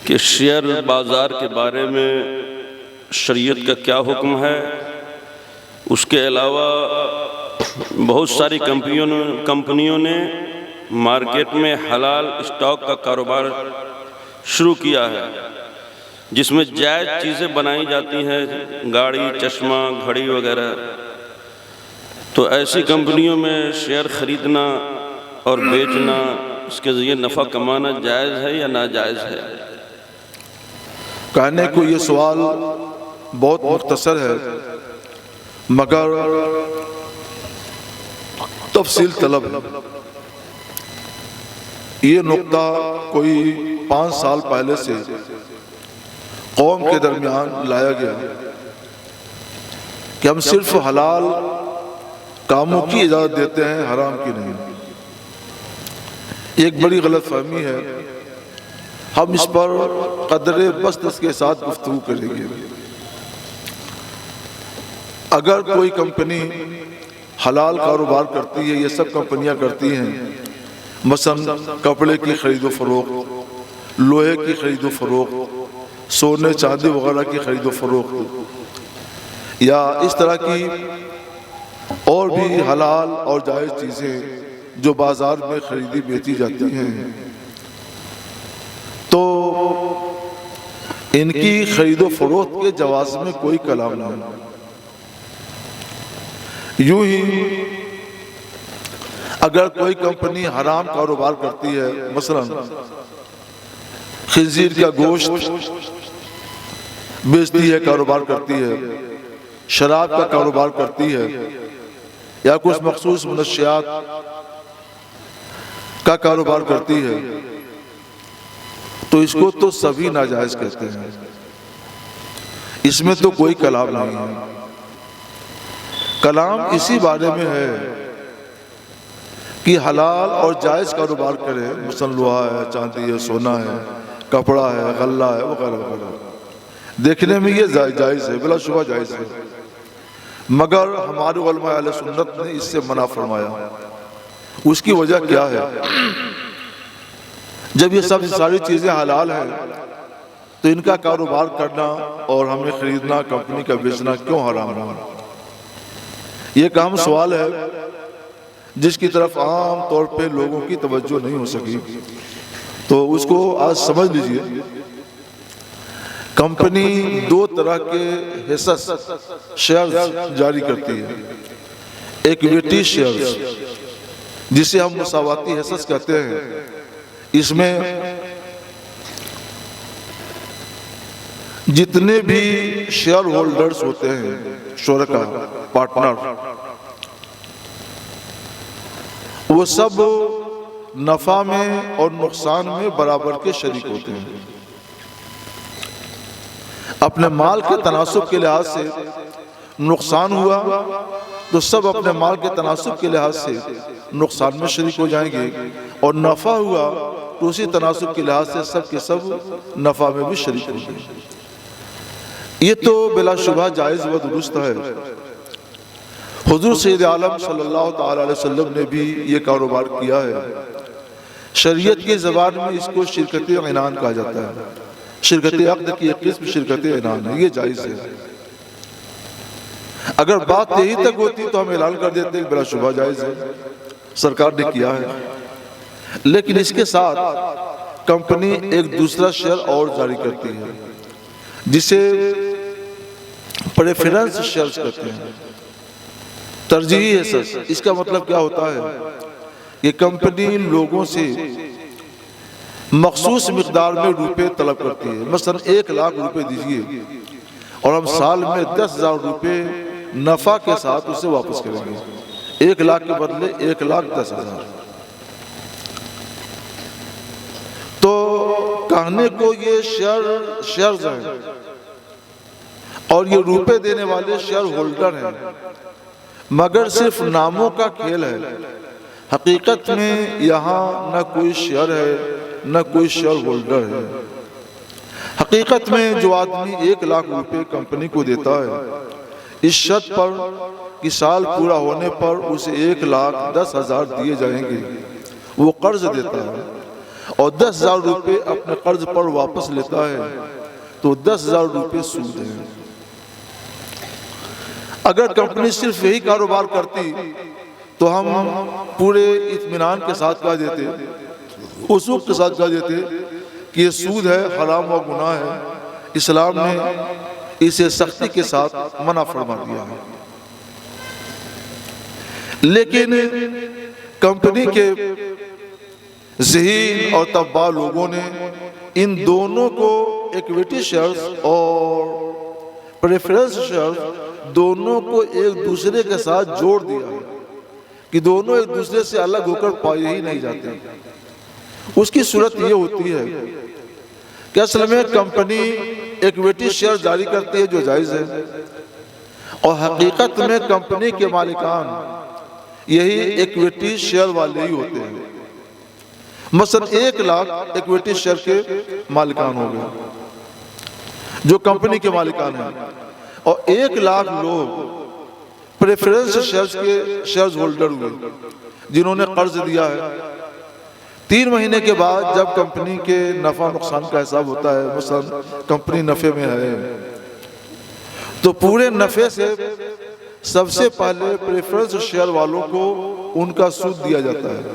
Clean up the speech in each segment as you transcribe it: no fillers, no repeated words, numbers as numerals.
کہ شیئر بازار کے بارے میں شریعت کا کیا حکم ہے۔ اس کے علاوہ بہت ساری کمپنیوں نے مارکیٹ میں حلال اسٹاک کا کاروبار شروع کیا ہے، جس میں جائز چیزیں بنائی جاتی ہیں، گاڑی، چشمہ، گھڑی وغیرہ۔ تو ایسی کمپنیوں میں شیئر خریدنا اور بیچنا، اس کے ذریعے نفع کمانا جائز ہے یا ناجائز ہے؟ کہنے کو یہ سوال بہت مختصر ہے، مگر تفصیل طلب ہے۔ یہ نقطہ کوئی 5 سال پہلے سے قوم کے درمیان لایا گیا کہ ہم صرف حلال کاموں کی اجازت دیتے ہیں، حرام کی نہیں۔ ایک بڑی غلط فہمی ہے، ہم اس پر قدر بسط کے ساتھ گفتگو کریں گے۔ اگر کوئی کمپنی حلال کاروبار کرتی ہے، یہ سب کمپنیاں کرتی ہیں، مثلا کپڑے کی خرید و فروخت، لوہے کی خرید و فروخت، سونے چاندی وغیرہ کی خرید و فروخت، یا اس طرح کی اور بھی حلال اور جائز چیزیں جو بازار میں خریدی بیچی جاتی ہیں، تو ان کی خرید و فروخت کے جواز میں کوئی کلام نہیں۔ یوں ہی اگر کوئی کمپنی حرام کاروبار کرتی ہے، مثلا خنزیر کا گوشت بیچتی ہے، کاروبار کرتی ہے، شراب کا کاروبار کرتی ہے، یا کچھ مخصوص منشیات کا کاروبار کرتی ہے، تو اس کو تو سبھی ناجائز کہتے ہیں، اس میں تو کوئی کلام نہیں ہے۔ کلام اسی بارے میں ہے کہ حلال اور جائز کاروبار کرے، مثلا لوہا ہے، چاندی ہے، سونا ہے، کپڑا ہے، غلہ ہے، وغیرہ وغیرہ۔ دیکھنے میں یہ جائز ہے، بلا شبہ جائز ہے، مگر ہمارے علماء اہل سنت نے اس سے منع فرمایا۔ اس کی وجہ کیا ہے؟ جب یہ ساری چیزیں حلال ہیں تو ان کا کاروبار کرنا اور ہمیں خریدنا، کمپنی کا بیچنا کیوں حرام رہا؟ یہ ایک اہم سوال ہے جس کی طرف عام طور پہ لوگوں کی توجہ نہیں ہو سکی، تو اس کو آج سمجھ لیجئے۔ کمپنی 2 طرح کے حصص شیئرز جاری کرتی ہے، ایکویٹی شیئرز جسے ہم مساواتی حصص کہتے ہیں۔ اس میں جتنے بھی شیئر ہولڈرز ہوتے ہیں، شرکا، پارٹنر، وہ سب نفع میں اور نقصان میں برابر کے شریک ہوتے ہیں۔ اپنے مال کے تناسب کے لحاظ سے نقصان ہوا تو سب اپنے مال کے تناسب کے لحاظ سے نقصان میں شریک ہو جائیں گے، اور نفع ہوا تو اسی تناسب کے لحاظ سے سب کے سب نفع میں بھی شریک ہوں گے۔ یہ تو بلا شبہ جائز و درست ہے۔ حضور سید عالم صلی اللہ تعالی علیہ وسلم نے بھی یہ کاروبار کیا ہے۔ شریعت کی زبان میں اس کو شرکت عنان کہا جاتا ہے۔ شرکت عقد کی ایک قسم شرکت عنان ہے، یہ جائز ہے۔ اگر بات یہی تک ہوتی تو ہم اعلان کر دیتے کہ بلا شبہ جائز ہے، سرکار نے کیا ہے۔ لیکن اس کے ساتھ کمپنی ایک دوسرا شیئر اور جاری کرتی ہے جسے پریفرنس شیئرز کہتے ہیں، ترجیحی حصص۔ اس کا مطلب کیا ہوتا ہے کہ کمپنی لوگوں سے مخصوص مقدار میں روپے طلب کرتی ہے، مثلا 1 لاکھ روپے دیجئے اور ہم سال میں 10,000 روپے نفع کے ساتھ اسے واپس کریں گے۔ 1 لاکھ کے بدلے 1,10,000۔ تو کہنے کو یہ شیئرز ہیں اور یہ روپے دینے والے شیئر ہولڈر ہیں، مگر صرف ناموں کا کھیل ہے۔ حقیقت میں یہاں نہ کوئی شیئر ہے نہ کوئی شیئر ہولڈر ہے۔ حقیقت میں جو آدمی 1 لاکھ روپے کمپنی کو دیتا ہے، اس شرط پر کہ سال پورا ہونے پر اسے 1,10,000 دیے جائیں گے، وہ قرض دیتا ہے، اور 10,000 روپے اپنے قرض پر واپس لیتا ہے تو 10,000 روپے سود ہے۔ اگر کمپنی صرف یہی کاروبار کرتی تو ہم پورے اطمینان کے ساتھ کہہ دیتے، اصول کے ساتھ کہہ دیتے کہ یہ سود ہے، حرام و گناہ ہے، اسلام نے اسے سختی کے ساتھ منع فرما دیا ہے۔ لیکن کمپنی کے ذہین اور طباع لوگوں نے ان دونوں کو ایکویٹی شیئرز اور پریفرنس شیئرز دونوں کو ایک دوسرے کے ساتھ جوڑ دیا ہے کہ دونوں ایک دوسرے سے الگ ہو کر پائے ہی نہیں جاتے۔ اس کی صورت یہ ہوتی ہے کہ اصل میں کمپنی ایکویٹی شیئر جاری کرتی ہے جو جائز ہے، اور حقیقت میں کمپنی کے مالکان یہی ایکویٹی شیئر والے ہی ہوتے ہیں۔ مثلا 1 لاکھ ایکویٹی شیئر کے مالکان ہو گئے جو کمپنی کے مالکان ہیں، اور 1 لاکھ لوگ پریفرنس شیئرز کے شیئرز ہولڈر ہوئے جنہوں نے قرض دیا ہے۔ 3 مہینے کے بعد جب کمپنی کے نفع نقصان کا حساب ہوتا ہے، مثلا کمپنی نفع میں ہے تو پورے نفع سے سب سے پہلے پریفرنس شیئر والوں کو ان کا سود دیا جاتا ہے۔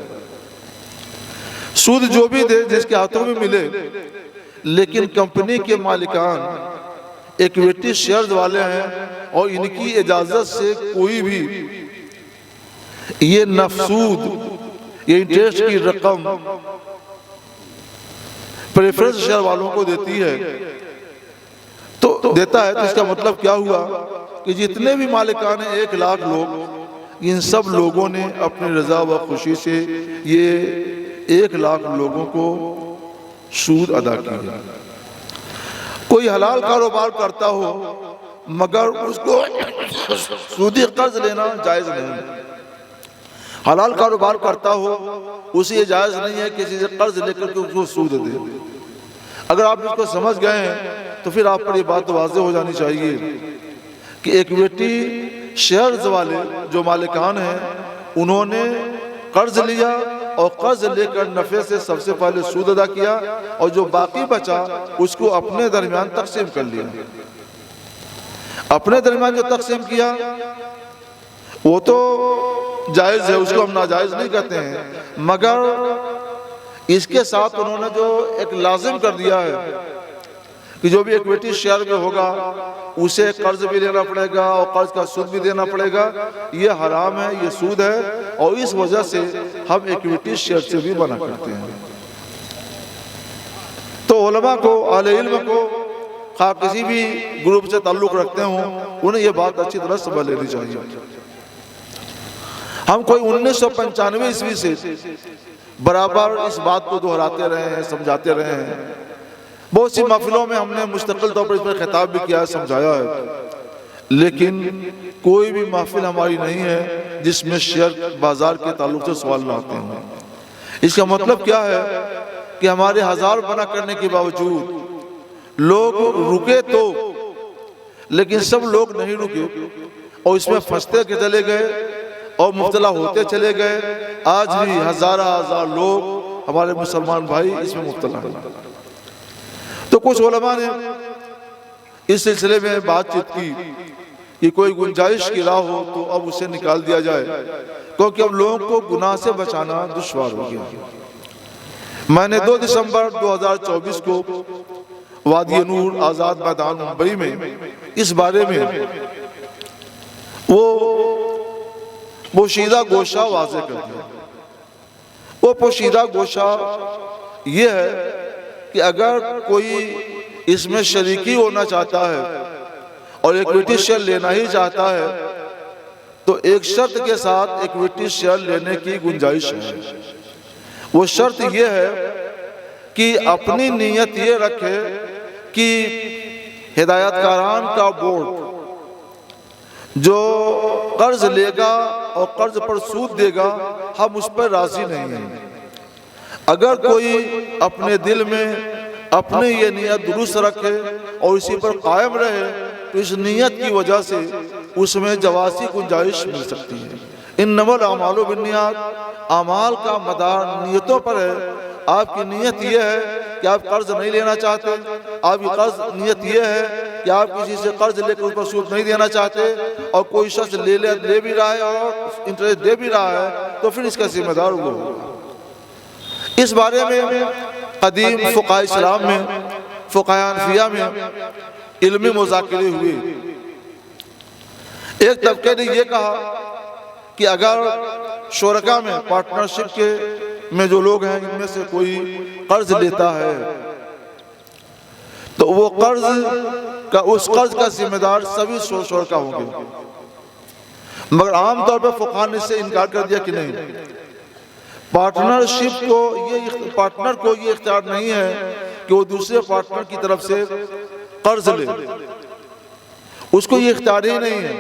سود جو بھی دے جس کے ہاتھوں میں ملے، لیکن کمپنی کے مالکان ایکویٹی شیئرز والے ہیں اور ان کی اجازت سے کوئی بھی یہ نفسود، یہ انٹریسٹ کی رقم پریفرنس شیئر والوں کو دیتی ہے تو دیتا ہے، تو اس کا مطلب کیا ہوا کہ جتنے بھی مالکان ہیں 1 لاکھ لوگ، ان سب لوگوں نے اپنی رضا و خوشی سے یہ 1 لاکھ لوگوں کو سود ادا کیا۔ کوئی حلال کاروبار کرتا ہو مگر اس کو سودی قرض لینا جائز نہیں۔ حلال کاروبار کرتا ہو اسے یہ جائز نہیں ہے کسی سے قرض لے کر کے اس کو سود دے۔ اگر آپ اس کو سمجھ گئے ہیں تو پھر آپ پر یہ بات واضح ہو جانی چاہیے کہ ایکویٹی شیئرز والے جو مالکان ہیں انہوں نے قرض لیا اور قرض لے کر نفع سے سب سے پہلے سود ادا کیا، اور جو باقی بچا اس کو اپنے درمیان تقسیم کر لیا۔ اپنے درمیان جو تقسیم کیا وہ تو جائز ہے، اس کو ہم ناجائز نہیں کہتے ہیں، مگر اس کے ساتھ انہوں نے جو ایک لازم کر دیا ہے کہ جو بھی ایکویٹی شیئر میں ہوگا اسے قرض بھی لینا پڑے گا اور قرض کا سود بھی دینا پڑے گا، یہ حرام ہے، یہ سود ہے، اور اس وجہ سے ہم ایکویٹی شیئر سے بھی منع کرتے ہیں۔ تو علماء کو، اہل علم کو، خواہ کسی بھی گروپ سے تعلق رکھتے ہوں، انہیں یہ بات اچھی طرح سمجھ لینی چاہیے۔ ہم کوئی 1995 عیسوی سے برابر اس بات کو دہراتے رہے ہیں، سمجھاتے رہے ہیں۔ بہت سی محفلوں میں ہم نے مستقل طور پر اس پر خطاب بھی کیا ہے، سمجھایا ہے، لیکن کوئی بھی محفل ہماری نہیں ہے جس میں شیئر بازار کے تعلق سے سوال نہ آتے ہیں۔ اس کا مطلب کیا ہے کہ ہمارے 1000 منع کرنے کے باوجود لوگ رکے تو، لیکن سب لوگ نہیں رکے اور اس میں پھنستے کے چلے گئے اور مبتلا ہوتے چلے گئے۔ آج بھی ہزار لوگ ہمارے مسلمان بھائی اس میں مبتلا ہیں۔ تو کچھ علماء نے اس سلسلے میں بات چیت کی کہ کوئی گنجائش کی راہ ہو تو اب اسے نکال دیا جائے، کیونکہ اب لوگوں کو گناہ سے بچانا دشوار ہو گیا۔ میں نے 2 دسمبر 2024 کو وادی نور آزاد میدان ممبئی میں اس بارے میں وہ پوشیدہ گوشہ واضح کر دیا۔ وہ پوشیدہ گوشہ یہ ہے کہ اگر کوئی اس میں شریکی ہونا چاہتا ہے اور ایکویٹی شیئر لینا ہی چاہتا ہے تو ایک شرط کے ساتھ ایکویٹی شیئر لینے کی گنجائش ہے۔ وہ شرط یہ ہے کہ اپنی نیت یہ رکھے کہ ہدایت کاران کا بورڈ جو قرض لے گا اور قرض پر سود دے گا، ہم اس پر راضی نہیں ہیں۔ اگر کوئی اپنے دل میں اپنے یہ نیت درست رکھے اور اسی پر قائم رہے تو اس نیت کی وجہ سے اس میں جواز کی گنجائش مل سکتی ہے۔ انما الاعمال بالنیات، اعمال کا مدار نیتوں پر ہے۔ آپ کی نیت یہ ہے کہ آپ قرض نہیں لینا چاہتے، آپ کی نیت یہ ہے کہ آپ کسی سے قرض لے کر اس پر سود نہیں دینا چاہتے، اور کوئی شخص لے بھی رہا ہے اور انٹرسٹ دے بھی رہا ہے، تو پھر اس کا ذمہ دار وہ ہوگا۔ اس بارے میں قدیم فقہاء اسلام میں، فقہاء حنفیہ میں علمی مذاکرے ہوئے۔ ایک طبقے نے یہ کہا کہ اگر شرکاء میں، پارٹنرشپ کے میں جو لوگ ہیں، ان میں سے کوئی قرض لیتا ہے تو وہ اس قرض کا ذمہ دار سبھی شرکاء ہوں گے۔ مگر عام طور پر فقہاء نے اس سے انکار کر دیا کہ نہیں، پارٹنرشپ پارٹنر کو یہ اختیار نہیں ہے کہ وہ دوسرے پارٹنر کی طرف سے قرض لے، اس کو یہ اختیار ہی نہیں ہے،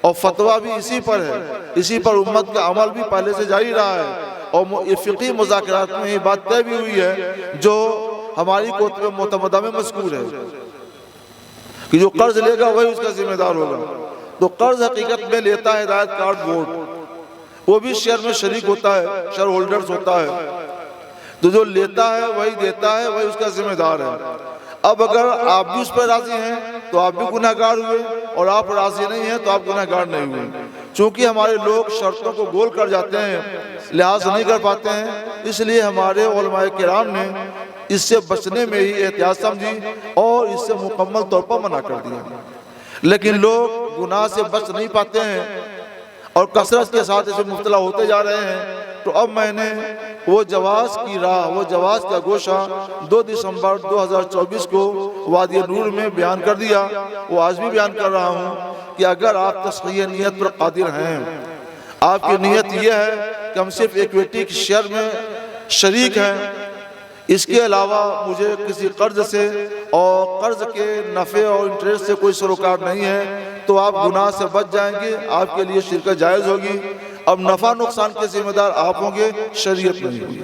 اور فتویٰ بھی اسی پر ہے، اسی پر امت کا عمل بھی پہلے سے جاری رہا ہے، اور فقہی مذاکرات میں یہ بات طے بھی ہوئی ہے جو ہماری کتب معتمدہ میں مذکور ہے کہ جو قرض لے گا وہی اس کا ذمہ دار ہوگا۔ تو قرض حقیقت میں لیتا ہے ہدایت کارڈ بورڈ، وہ بھی شیئر میں شریک ہوتا ہے، شیئر ہولڈرز ہوتا ہے، تو جو لیتا ہے وہی دیتا ہے، وہی اس کا ذمہ دار ہے۔ اب اگر آپ بھی اس پر راضی ہیں تو آپ بھی گناہگار ہوئے، اور آپ راضی نہیں ہیں تو آپ گناہگار نہیں ہوئے۔ چونکہ ہمارے لوگ شرطوں کو گول کر جاتے ہیں، لحاظ نہیں کر پاتے ہیں، اس لیے ہمارے علماء کرام نے اس سے بچنے میں ہی احتیاط سمجھی اور اس سے مکمل طور پر منع کر دیا۔ لیکن لوگ گناہ سے بچ نہیں پاتے ہیں اور کثرت کے ساتھ اسے مبتلا ہوتے جا رہے ہیں، تو اب میں نے وہ جواز کی راہ، وہ جواز کا گوشہ 2 دسمبر 2024 کو وادی نور میں بیان کر دیا۔ وہ آج بھی بیان کر رہا ہوں کہ اگر آپ تصحیح نیت پر قادر ہیں، آپ کی نیت یہ ہے کہ ہم صرف ایکویٹی کے شیئر میں شریک ہیں، اس کے علاوہ مجھے کسی قرض سے اور قرض کے نفع اور انٹرسٹ سے کوئی سروکار نہیں ہے، تو آپ گناہ سے بچ جائیں گے، آپ کے لیے شرکت جائز ہوگی۔ اب نفع نقصان کے ذمہ دار آپ ہوں گے، شریعت نہیں ہوگی۔